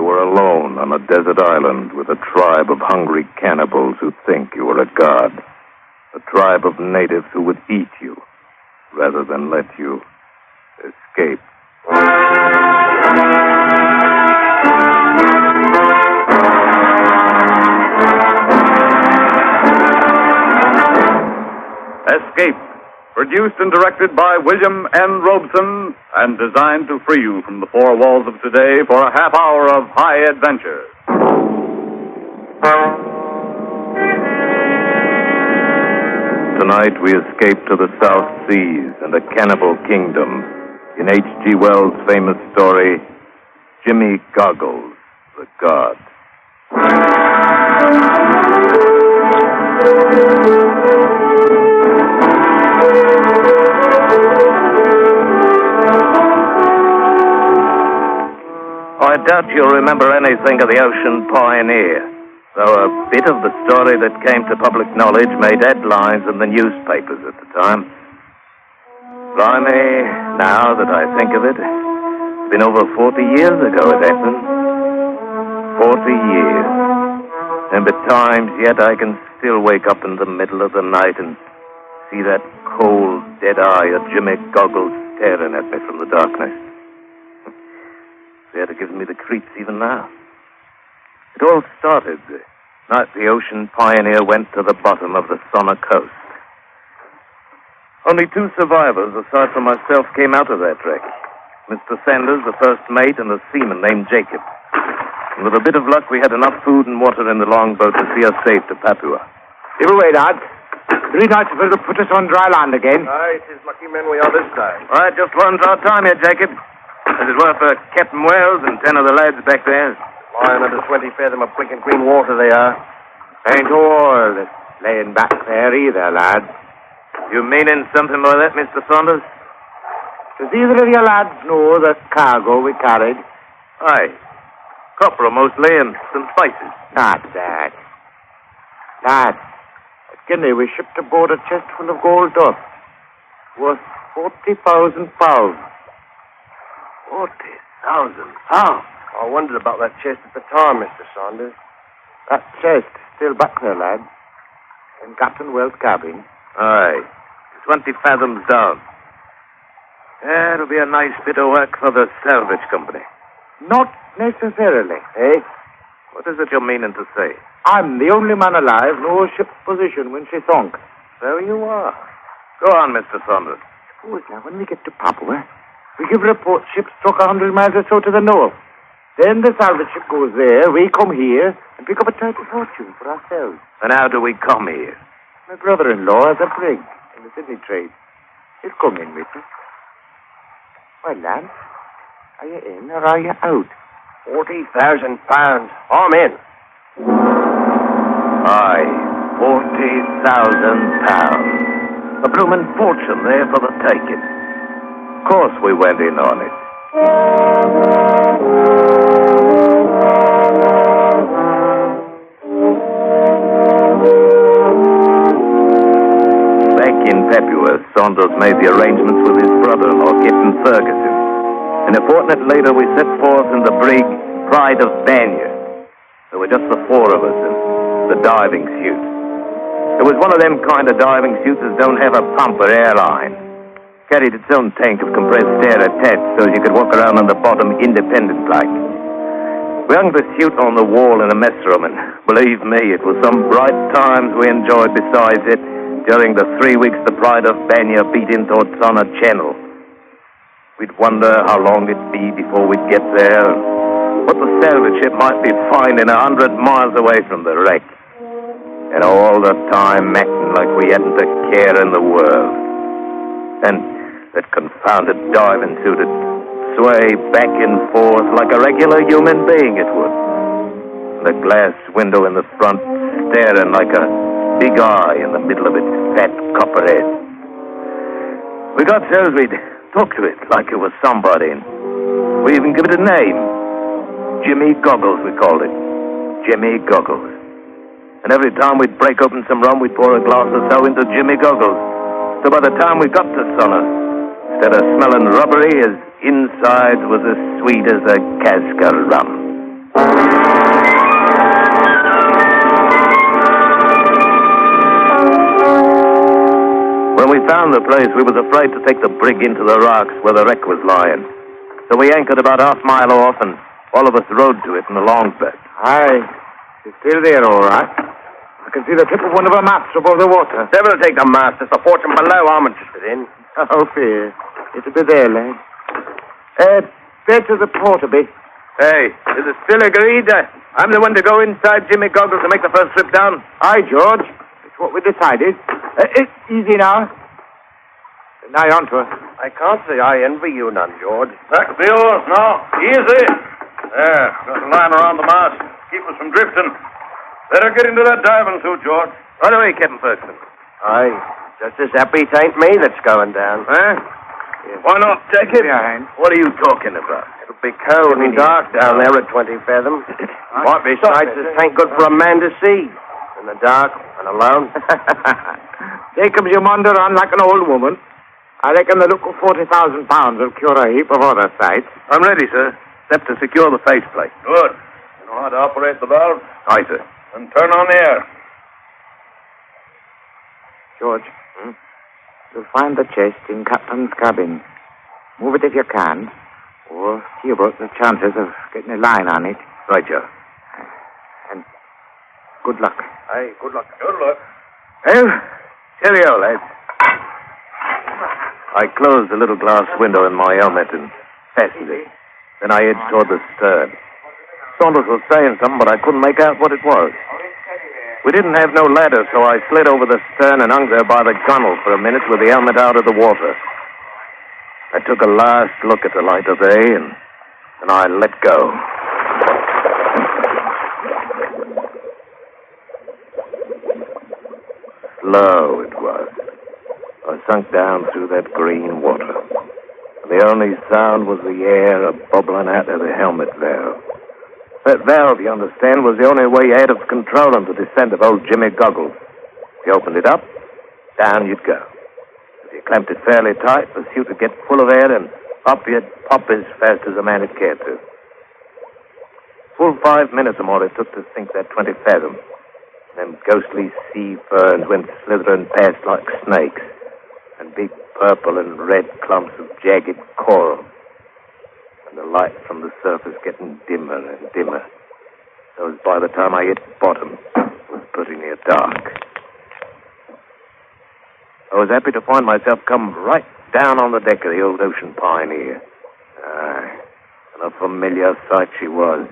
were alone on a desert island with a tribe of hungry cannibals who think you are a god. A tribe of natives who would eat you rather than let you escape. Escape, produced and directed by William N. Robeson and designed to free you from the four walls of today for a half hour of high adventure. Tonight we escape to the South Seas and a cannibal kingdom in H.G. Wells' famous story, Jimmy Goggles, the God. I doubt you'll remember anything of the Ocean Pioneer, though a bit of the story that came to public knowledge made headlines in the newspapers at the time. Blimey, now that I think of it, it's been over 40 years ago it happened. 40 years. And at times yet I can still wake up in the middle of the night and see that cold, dead eye of Jimmy Goggles staring at me from the darkness. It gives me the creeps even now. It all started the night the Ocean Pioneer went to the bottom of the Sonner coast. Only 2 survivors, aside from myself, came out of that wreck. Mr. Sanders, the first mate, and a seaman named Jacob. And with a bit of luck, we had enough food and water in the longboat to see us safe to Papua. Give away, lads. 3 nights will put us on dry land again. Aye, it is lucky men we are this time. All right, just one's our time here, Jacob. As it were for Captain Wells and 10 of the lads back there. Lying under 20 fathom of blinking green water they are. Ain't all that's laying back there either, lads. You meaning something by that, Mr. Saunders? Does either of you lads know the cargo we carried? Aye. Copra mostly and some spices. Not that. Lads, at Guinea we shipped aboard a chest full of gold dust. Worth 40,000 pounds. 40,000 pounds. I wondered about that chest at the time, Mr. Saunders. That chest still back there, lads. In Captain Wells' cabin. Aye. 20 fathoms down. Yeah, it'll be a nice bit of work for the salvage company. Not necessarily, eh? What is it you're meaning to say? I'm the only man alive knows ship's position when she sunk. So you are. Go on, Mr. Saunders. Suppose now, when we get to Papua, we give report ship struck 100 miles or so to the north. Then the salvage ship goes there, we come here, and pick up a title fortune for ourselves. And how do we come here? My brother-in-law has a brig in the Sydney trade. He'll come in with us. Well, lad, are you in or are you out? 40,000 pounds. I'm in. Aye, 40,000 pounds. A bloomin' fortune there for the taking. Of course we went in on it. Back in Papua, Saunders made the arrangements with his brother-in-law, Captain Ferguson. And a fortnight later, we set forth in the brig Pride of Banya. There were just the 4 of us in the diving suit. It was one of them kind of diving suits that don't have a pump or airline. Carried its own tank of compressed air attached so you could walk around on the bottom independent-like. We hung the suit on the wall in a mess room, and believe me, it was some bright times we enjoyed besides it during the 3 weeks the Pride of Banya beat in towards Sonner Channel. We'd wonder how long it'd be before we'd get there, and what the salvage ship might be finding 100 miles away from the wreck. And all the time acting like we hadn't a care in the world. And that confounded diving suit would sway back and forth like a regular human being it would. The glass window in the front staring like a big eye in the middle of its fat copper head. We got so we'd talk to it like it was somebody, and we even give it a name. Jimmy Goggles, we called it. Jimmy Goggles. And every time we'd break open some rum, we'd pour a glass or so into Jimmy Goggles. So by the time we got to Sonner, instead of smelling rubbery, his insides was as sweet as a cask of rum. When we found the place, we was afraid to take the brig into the rocks where the wreck was lying. So we anchored about half-mile off, and all of us rowed to it in the longboat. Aye. She's still there, all right. I can see the tip of one of her masts above the water. Devil take the mast. It's the fortune below I'm interested in. Oh, fear. It'll be there, lad. Straight to the port a bit. Hey, is it still agreed? I'm the one to go inside Jimmy Goggles to make the first trip down? Aye, George. It's what we decided. Easy now. Nigh on to her. I can't say I envy you none, George. Back the oars now. Easy. There, got a line around the mast. Keep us from drifting. Better get into that diving suit, George. Right away, Captain Ferguson. Aye. Just as happy it ain't me that's going down. Huh? Yes. Why not, Jacob? Behind. What are you talking about? It'll be cold and dark down there at 20 fathom. Might be sights that ain't good for a man to see. In the dark and alone. Jacobs, you wander on like an old woman. I reckon the look of 40,000 pounds will cure a heap of other sights. I'm ready, sir. Except to secure the faceplate. Good. You know how to operate the valve? Aye, sir. And turn on the air. George, you'll find the chest in Captain's cabin. Move it if you can, or see about the chances of getting a line on it. Right, Joe. And good luck. Aye, good luck. Good luck. Well, cheerio, lads. I closed the little glass window in my helmet and fastened it. Then I edged toward the stern. Saunders was saying something, but I couldn't make out what it was. We didn't have no ladder, so I slid over the stern and hung there by the gunwale for a minute with the helmet out of the water. I took a last look at the light of day, and then I let go. Slow it was. I sunk down through that green water. The only sound was the air bubbling out of the helmet valve. That valve, you understand, was the only way you had of controlling the descent of old Jimmy Goggles. If you opened it up, down you'd go. If you clamped it fairly tight, the suit would get full of air, and up you'd pop as fast as a man had cared to. Full 5 minutes or more it took to sink that 20 fathom. Them ghostly sea ferns went slithering past like snakes, and big purple and red clumps of jagged coral. And the light from the surface getting dimmer and dimmer. So as by the time I hit bottom, it was pretty near dark. I was happy to find myself come right down on the deck of the old Ocean Pioneer. And a familiar sight she was,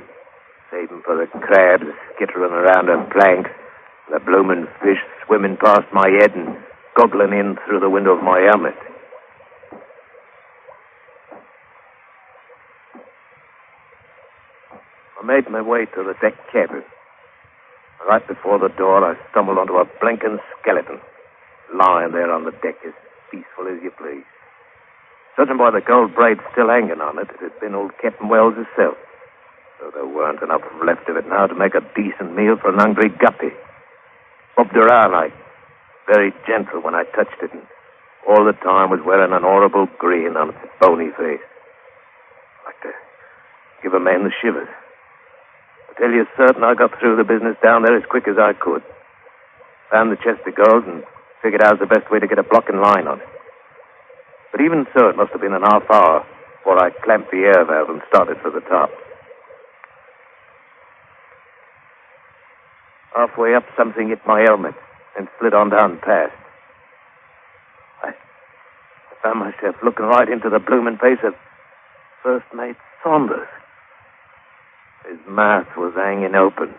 saving for the crabs skittering around her planks, and the bloomin' fish swimming past my head and goggling in through the window of my helmet. I made my way to the deck cabin. Right before the door, I stumbled onto a blinking skeleton, lying there on the deck as peaceful as you please. Judging by the gold braid still hanging on it, it had been old Captain Wells himself, though there weren't enough left of it now to make a decent meal for an hungry guppy. Bobbed around like very gentle when I touched it, and all the time was wearing an horrible grin on its bony face. Like to give a man the shivers. Tell you certain, I got through the business down there as quick as I could. Found the chest of gold and figured out the best way to get a blocking line on it. But even so, it must have been an half hour before I clamped the air valve and started for the top. Halfway up, something hit my helmet and slid on down past. I found myself looking right into the blooming face of First Mate Saunders. His mouth was hanging open,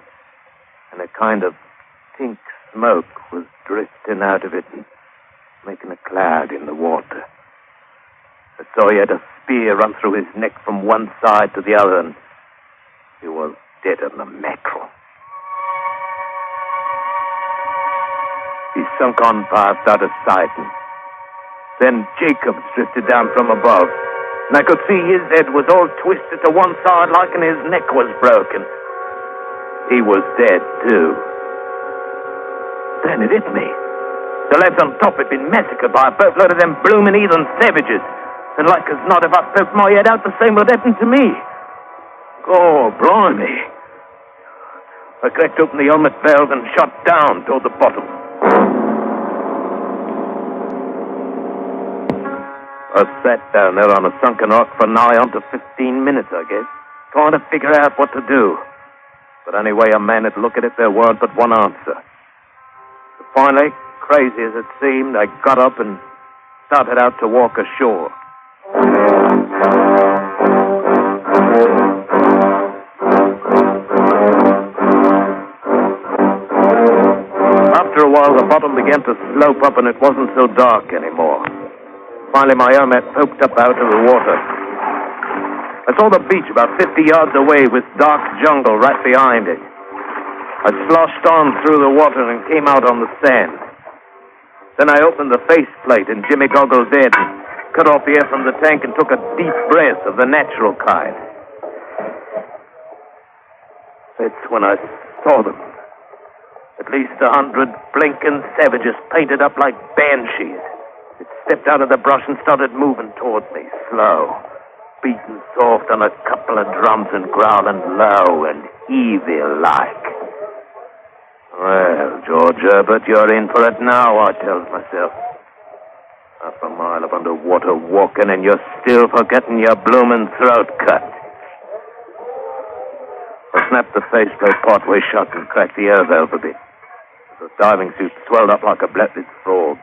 and a kind of pink smoke was drifting out of it and making a cloud in the water. I saw he had a spear run through his neck from one side to the other, and he was dead on the mackerel. He sunk on past out of sight, and then Jacobs drifted down from above. And I could see his head was all twisted to one side like and his neck was broken. He was dead, too. Then it hit me. The lads on top had been massacred by a boatload of them bloomin' heathen savages. And like as not, if I poked my head out, the same would happen to me. Oh, blimey. I cracked open the helmet valve and shot down toward the bottom. I sat down there on a sunken rock for nigh on to 15 minutes, I guess, trying to figure out what to do. But anyway, a man would look at it, there weren't but one answer. So finally, crazy as it seemed, I got up and started out to walk ashore. After a while, the bottom began to slope up and it wasn't so dark anymore. Finally, my helmet poked up out of the water. I saw the beach about 50 yards away with dark jungle right behind it. I sloshed on through the water and came out on the sand. Then I opened the faceplate in Jimmy Goggles' head and cut off the air from the tank and took a deep breath of the natural kind. That's when I saw them. At least 100 blinking savages painted up like banshees. It stepped out of the brush and started moving toward me, slow, beating soft on a couple of drums and growling low and evil-like. Well, George Herbert, you're in for it now, I tells myself. Half a mile of underwater walking and you're still forgetting your bloomin' throat cut. I snapped the faceplate partway shut and cracked the air valve a bit. The diving suit swelled up like a bloodless frog.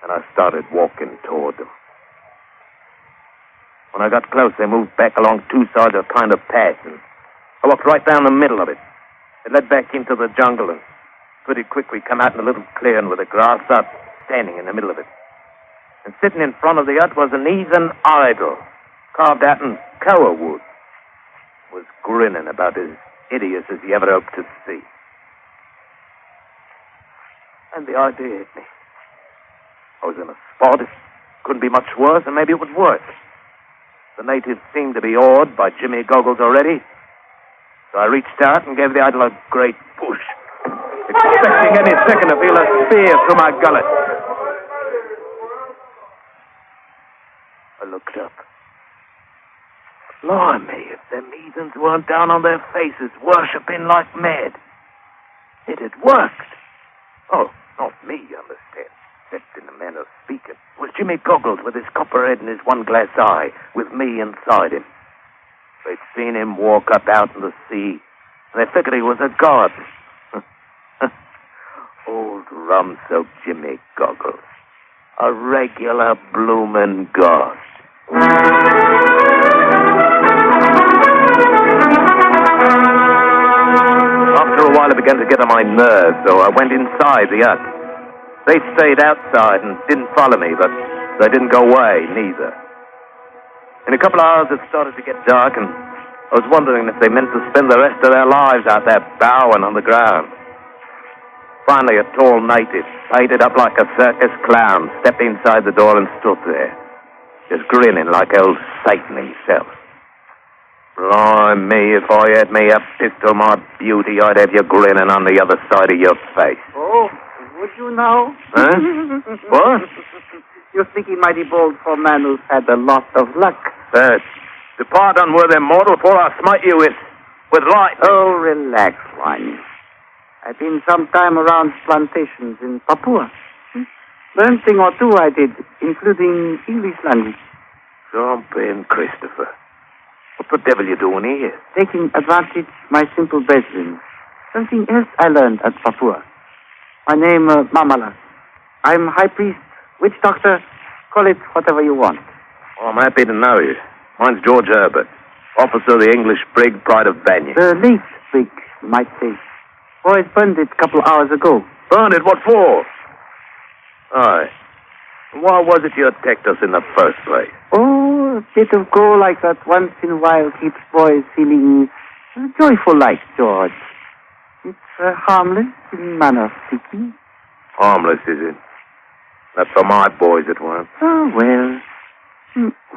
And I started walking toward them. When I got close, they moved back along two sides of a kind of path, and I walked right down the middle of it. It led back into the jungle, and pretty quick we come out in a little clearing with a grass hut standing in the middle of it. And sitting in front of the hut was an heathen idol, carved out in koa wood. Was grinning about as hideous as he ever hoped to see. And the idea hit me. I was in a spot. It couldn't be much worse, and maybe it would work. The natives seemed to be awed by Jimmy Goggles already. So I reached out and gave the idol a great push, expecting any second to feel a spear through my gullet. I looked up. Blimey, if them heathens weren't down on their faces, worshipping like mad. It had worked. Oh, not me, you understand. Except in the manner of speaking. It was Jimmy Goggles with his copper head and his one glass eye, with me inside him. They'd seen him walk up out in the sea, and they figured he was a god. Old rum-soaked Jimmy Goggles. A regular bloomin' god. After a while, it began to get on my nerves, so I went inside the hut. They stayed outside and didn't follow me, but they didn't go away, neither. In a couple of hours, it started to get dark, and I was wondering if they meant to spend the rest of their lives out there bowing on the ground. Finally, a tall native, painted up like a circus clown, stepped inside the door and stood there, just grinning like old Satan himself. Blimey, if I had me a pistol, my beauty, I'd have you grinning on the other side of your face. Oh, would you now? Huh? What? You're thinking mighty bold for a man who's had a lot of luck. Depart, unworthy mortal, for I smite you with light. Oh, relax, one. I've been some time around plantations in Papua. Learned thing or two I did, including English language. Jumping, Christopher. What the devil you doing here? Taking advantage my simple brethren. Something else I learned at Papua. My name, Mamala. I'm high priest, witch doctor, call it whatever you want. Oh, I'm happy to know you. Mine's George Herbert, officer of the English brig Pride of Banyan. The late brig, you might say. Boys burned it a couple hours ago. Burned it? What for? Aye. Why was it you attacked us in the first place? Oh, a bit of go like that once in a while keeps boys feeling joyful like, George. It's harmless in manner of speaking. Harmless, is it? Not for my boys, it weren't. Oh, well.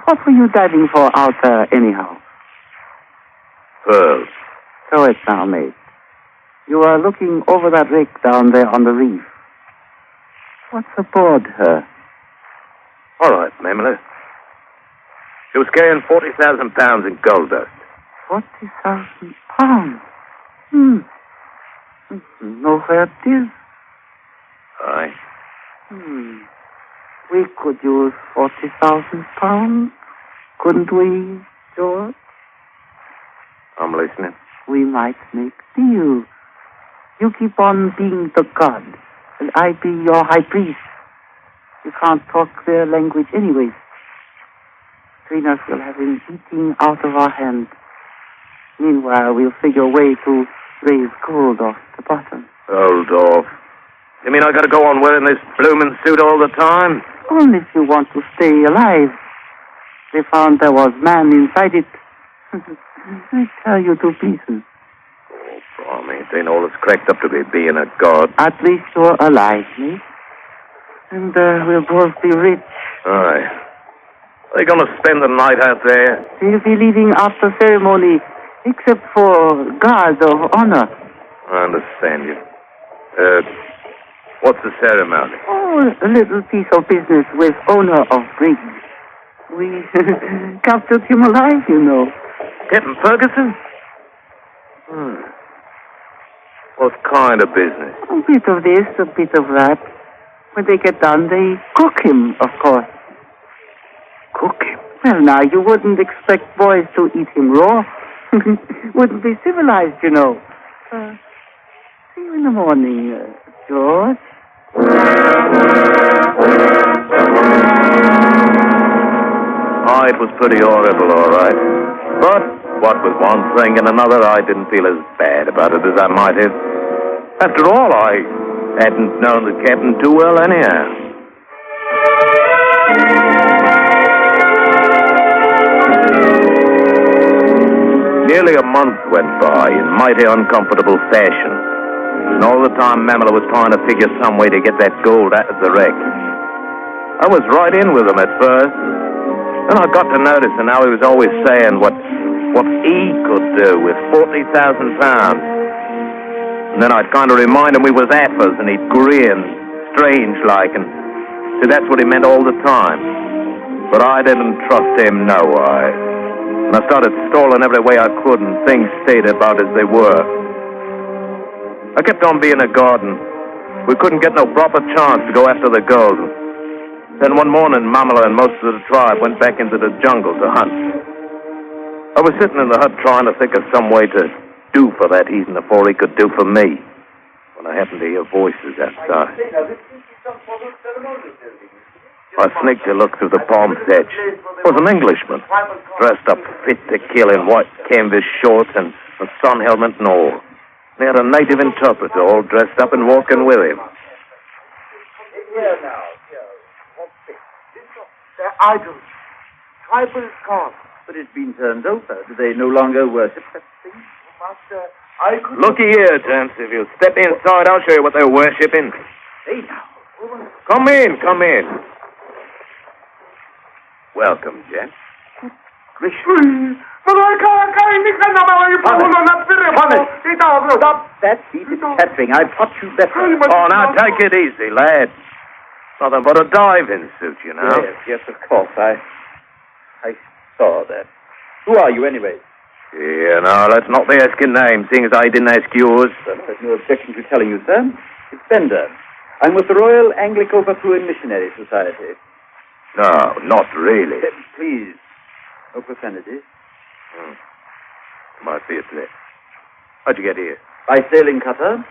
What were you diving for out there, anyhow? Pearls. So it's now, mate. You are looking over that wreck down there on the reef. What's aboard her? All right, Mamela. She was carrying 40,000 pounds in gold dust. 40,000 pounds? Know where it is? Aye. We could use 40,000 pounds, couldn't we, George? I'm listening. We might make deal. You keep on being the god, and I be your high priest. You can't talk their language anyways. Between us, we'll have him eating out of our hands. Meanwhile, we'll figure a way to raise gold off the bottom. Hold off. You mean I gotta go on wearing this bloomin' suit all the time? Only if you want to stay alive. They found there was man inside it. I tell you to pieces. Oh, Brommy, it ain't all it's cracked up to be being a god. At least you're alive, mate. And we'll both be rich. Aye. Are you gonna spend the night out there? We'll be leaving after ceremony, except for guard of honor. I understand you. What's the ceremony? Oh, a little piece of business with owner of brig. We captured him alive, you know. Captain Ferguson? What kind of business? A bit of this, a bit of that. When they get done, they cook him, of course. Cook him? Well, now, you wouldn't expect boys to eat him raw. Wouldn't be civilized, you know. See you in the morning, George. Oh, it was pretty horrible, all right. But what with one thing and another, I didn't feel as bad about it as I might have. After all, I hadn't known the captain too well anyhow. Nearly a month went by in mighty uncomfortable fashion. And all the time, Mamela was trying to figure some way to get that gold out of the wreck. I was right in with him at first. Then I got to noticing how he was always saying what he could do with 40,000 pounds. And then I'd kind of remind him we was appers, and he'd grin, strange-like, and so that's what he meant all the time. But I didn't trust him no way. And I started stalling every way I could, and things stayed about as they were. I kept on being a god, and we couldn't get no proper chance to go after the gold. Then one morning, Mamela and most of the tribe went back into the jungle to hunt. I was sitting in the hut trying to think of some way to do for that heathen before he could do for me, when I happened to hear voices outside. I sneaked a look through the palm thatch. It was an Englishman, dressed up fit to kill in white canvas shorts and a sun helmet and all. They had a native interpreter all dressed up and walking with him. They're idols. Tribal gods. But it's been turned over. Do they no longer worship that thing? Master, I could... Looky here, gents. If you'll step inside, I'll show you what they're worshipping. Hey, now. Come in, come in. Welcome, gents. Stop that heated chattering. I've taught you better. Oh, now take it easy, lad. Nothing but a diving suit, you know. Yes, of course. I saw that. Who are you, anyway? Yeah, no, let's not be asking names, seeing as I didn't ask yours. There's no objection to telling you, sir. It's Bender. I'm with the Royal Anglico-Baphuan Missionary Society. No, not really. Please, no profanity. Might be a slip. How'd you get here? By sailing cutter,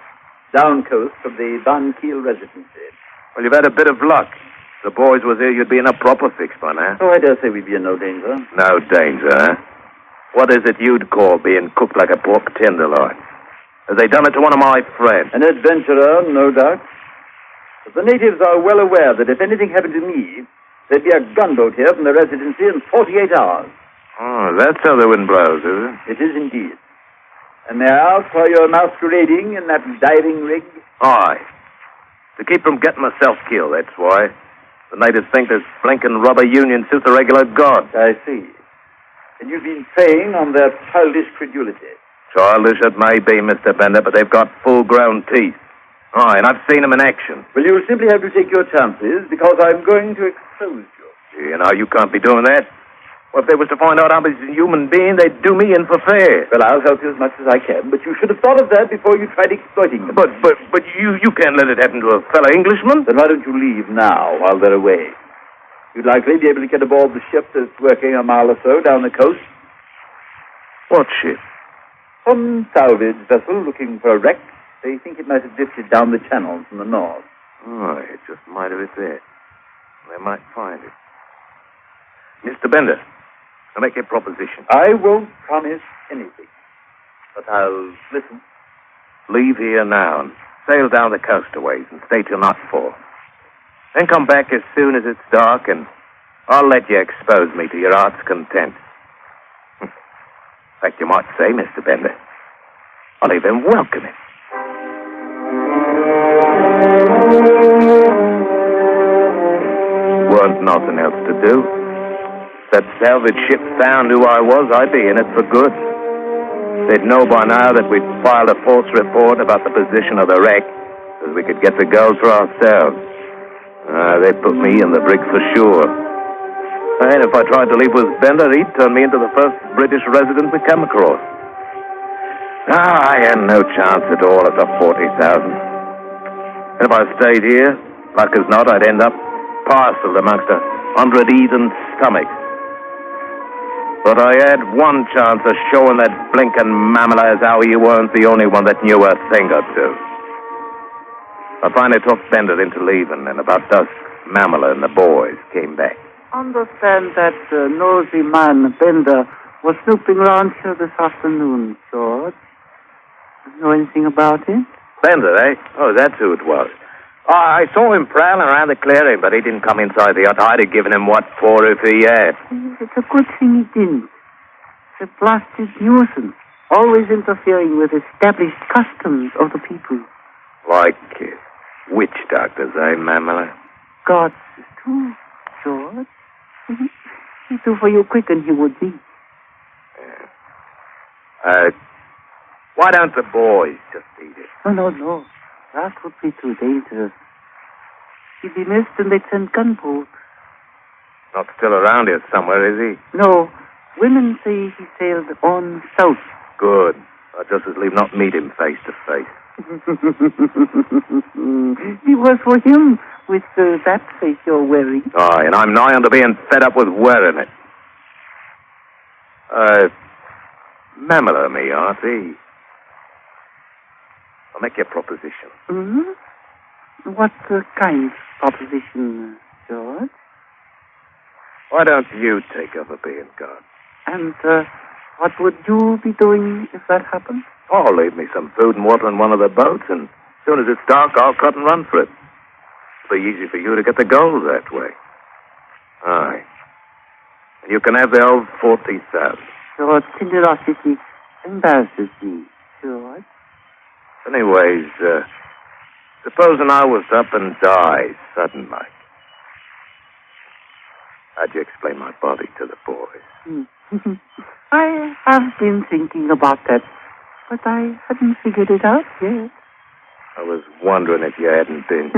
down coast from the Banquil Residency. Well, you've had a bit of luck. If the boys was here, you'd be in a proper fix by now. Oh, I dare say we'd be in no danger. No danger, huh? What is it you'd call being cooked like a pork tenderloin? Have they done it to one of my friends? An adventurer, no doubt. But the natives are well aware that if anything happened to me, there'd be a gunboat here from the Residency in 48 hours. Oh, that's how the wind blows, is it? It is indeed. And may I ask why you're masquerading in that diving rig? Aye. To keep from getting myself killed, that's why. The natives think this blinking rubber union suit's a regular god. I see. And you've been preying on their childish credulity. Childish it may be, Mr. Bender, but they've got full-grown teeth. Aye, and I've seen them in action. Well, you'll simply have to take your chances, because I'm going to expose you. You know, you can't be doing that. Well, if they was to find out I'm a human being, they'd do me in for fair. Well, I'll help you as much as I can, but you should have thought of that before you tried exploiting them. But you can't let it happen to a fellow Englishman. Then why don't you leave now while they're away? You'd likely be able to get aboard the ship that's working a mile or so down the coast. What ship? Some salvage vessel looking for a wreck. They think it might have drifted down the channel from the north. Oh, it just might have it there. They might find it. Mr. Bender, I'll make you a proposition. I won't promise anything, but I'll listen. Leave here now and sail down the coast a ways and stay till nightfall. Then come back as soon as it's dark, and I'll let you expose me to your heart's content. In fact, you might say, Mr. Bender, I'll even welcome it. Weren't nothing else to do. If that salvage ship found who I was, I'd be in it for good. They'd know by now that we'd filed a false report about the position of the wreck, so we could get the gold for ourselves. They'd put me in the brig for sure. And if I tried to leave with Bender, he'd turn me into the first British resident we come across. I had no chance at all at the 40,000. If I stayed here, like as not, I'd end up parceled amongst 100 heathen stomachs. But I had one chance of showing that blinking mammal as how he weren't the only one that knew a thing or two. I finally talked Bender into leaving, and about dusk, Mamela and the boys came back. Understand that nosy man, Bender, was snooping around here this afternoon, George. Know anything about it? Bender, eh? Oh, that's who it was. I saw him prowling around the clearing, but he didn't come inside the hut. I'd have given him what for if he had. It's a good thing he didn't. It's a blasted nuisance, always interfering with established customs of the people. Like witch doctors, eh, Mamela? Gods, too, George. He'd do for you quick, and he would be. Why don't the boys just eat it? Oh, no. That would be too dangerous. He'd be missed and they'd send gunboats. Not still around here somewhere, is he? No. Women say he sailed on south. Good. I'd just as leave not meet him face to face. It was for him with that face you're wearing. Aye, and I'm nigh on to being fed up with wearing it. Mamela me, Artie. I'll make you a proposition. Mm-hmm. What kind of proposition, George? Why don't you take over being God? And what would you be doing if that happened? Oh, leave me some food and water in one of the boats, and as soon as it's dark, I'll cut and run for it. It'll be easy for you to get the gold that way. Aye. And you can have the old 40,000. Your generosity embarrasses me, George. Anyways, supposing I was up and died sudden like, how'd you explain my body to the boys? I have been thinking about that, but I hadn't figured it out yet. I was wondering if you hadn't been.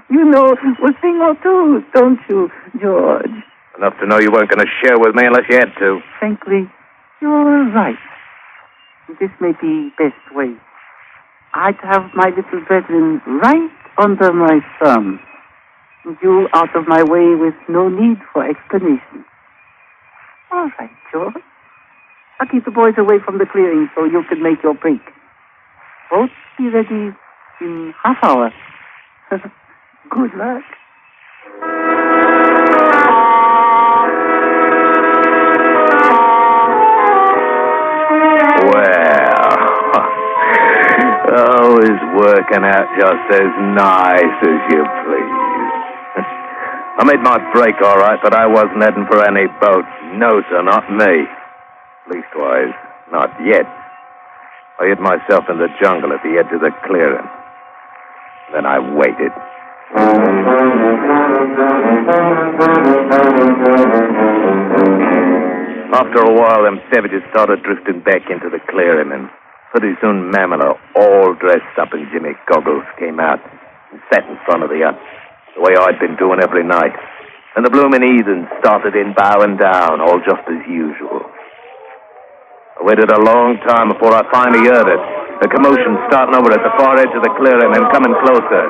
You know a thing or two, don't you, George? Enough to know you weren't going to share with me unless you had to. Frankly, you're right. This may be best way. I'd have my little brethren right under my thumb. You out of my way with no need for explanation. All right, George. I'll keep the boys away from the clearing so you can make your break. Both be ready in half hour. Good luck. Always working out just as nice as you please. I made my break all right, but I wasn't heading for any boat. No, sir, not me. Leastwise, not yet. I hid myself in the jungle at the edge of the clearing. Then I waited. After a while, them savages started drifting back into the clearing, and pretty soon Mamela, all dressed up in Jimmy goggles, came out and sat in front of the hut, the way I'd been doing every night. and the bloomin' heathens started in bowing down, all just as usual. I waited a long time before I finally heard it. The commotion starting over at the far edge of the clearing and coming closer.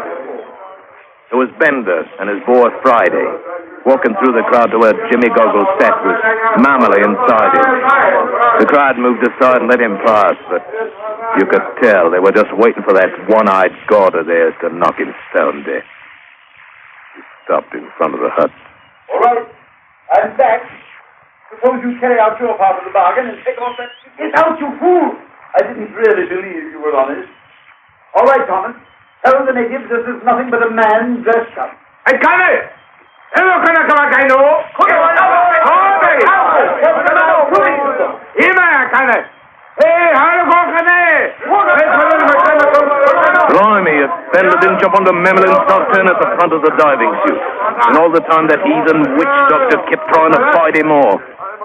It was Bender and his boy Friday, walking through the crowd to where Jimmy Goggles sat with Mamily inside him. The crowd moved aside and let him pass, but you could tell they were just waiting for that one-eyed god of theirs to knock him stone dead. He stopped in front of the hut. All right, I'm back. Suppose you carry out your part of the bargain and take off that... Get out, you fool! I didn't really believe you were honest. All right, Thomas. Tell the natives this is nothing but a man dressed up. Hey, Connie! Hello, Kanakamakano! Blimey, if Bender didn't jump onto Memlin's nocturne at the front of the diving chute. And all the time that heathen witch doctor kept trying to fight him off.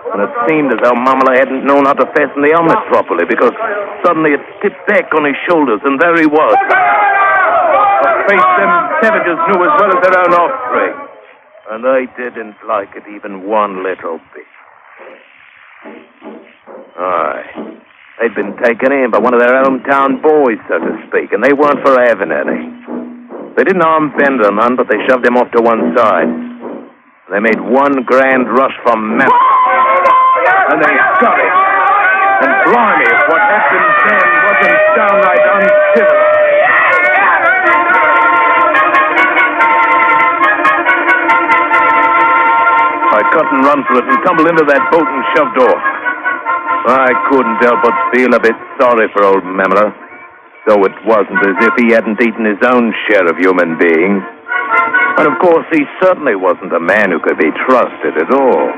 And it seemed as though Mamala hadn't known how to fasten the helmet properly, because suddenly it tipped back on his shoulders, and there he was. A face them savages knew as well as their own offspring. And they didn't like it even one little bit. Aye. They'd been taken in by one of their hometown boys, so to speak, and they weren't for having any. They didn't harm Bender none, but they shoved him off to one side. They made one grand rush for Mount. And they got it. And blimey, if what happened then wasn't downright uncivil. I cut and run for it and tumbled into that boat and shoved off. I couldn't help but feel a bit sorry for old Memler, though it wasn't as if he hadn't eaten his own share of human beings. And of course, he certainly wasn't a man who could be trusted at all.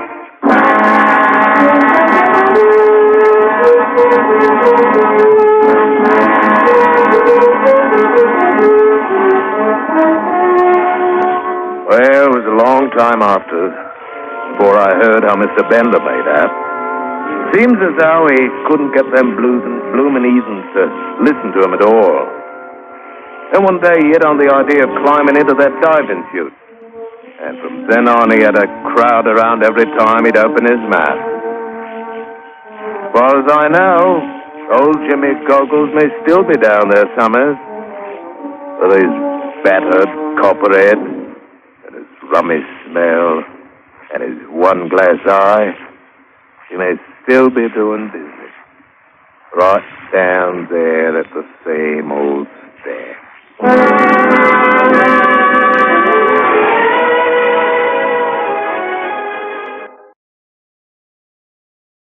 Well, it was a long time after, before I heard how Mr. Bender made out. Seems as though he couldn't get them bloomin' heathens to listen to him at all. Then one day he hit on the idea of climbing into that diving chute. And from then on he had a crowd around every time he'd open his mouth. As far as I know, old Jimmy Goggles may still be down there somewhere. With his battered copper head, and his rummy smell, and his one glass eye. He may still be doing business. Right down there at the same old stand.